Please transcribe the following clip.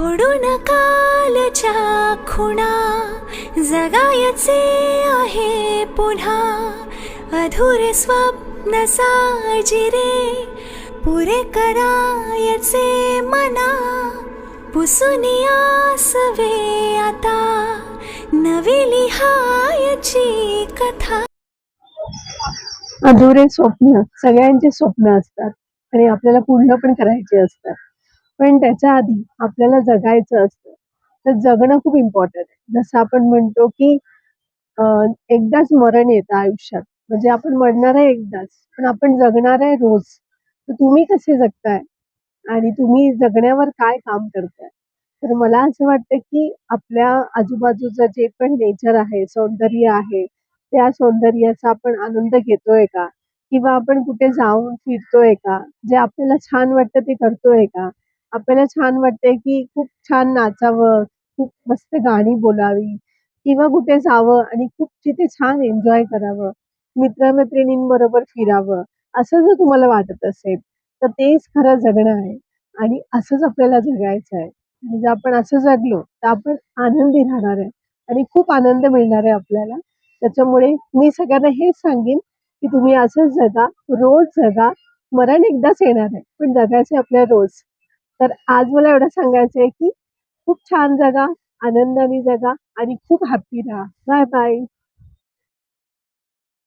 फोडून कालच्या खुणा जगायचे आहे पुन्हा. अधुरे स्वप्न साजिरे पुरे करायचे मना. पुसून आसवे आता नवी लिहायची कथा. अधुरे स्वप्न सगळ्यांचे स्वप्न असतात आणि आपल्याला पूर्ण पण करायचे असतात. पण त्याच्या आधी आपल्याला जगायचं असतं. तर जगणं खूप इम्पॉर्टंट आहे. जसं आपण म्हणतो की एकदाच मरण येतं आयुष्यात. म्हणजे आपण मरणार आहे एकदाच, पण आपण जगणार आहे रोज. तर तुम्ही कसे जगताय आणि तुम्ही जगण्यावर काय काम करताय? तर मला असं वाटतं की आपल्या आजूबाजूचं जे पण नेचर आहे, सौंदर्य आहे, त्या सौंदर्याचा आपण आनंद घेतोय का? किंवा आपण कुठे जाऊन फिरतोय का? जे आपल्याला छान वाटतं ते करतोय का? आपल्याला छान वाटतंय की खूप छान नाचावं, खूप मस्त गाणी बोलावी किंवा कुठे जावं आणि खूप तिथे छान एन्जॉय करावं, मित्र-मैत्रिणींबरोबर फिरावं, असं जर तुम्हाला वाटत असेल, तर तेच खरं जगणं आहे आणि असंच आपल्याला जगायचं आहे. आणि जर आपण असं जगलो, तर आपण आनंदी राहणार आहे आणि खूप आनंद मिळणार आहे आपल्याला. त्याच्यामुळे मी सगळ्यांना हेच सांगेन, की तुम्ही असंच जगा, रोज जगा. मरण एकदाच येणार आहे, पण जगायचं आपल्याला रोज. तर आज मला एवढं सांगायचं आहे, की खूप छान जगा, आनंदाने जगा आणि खूप हॅपी राहा. Bye bye.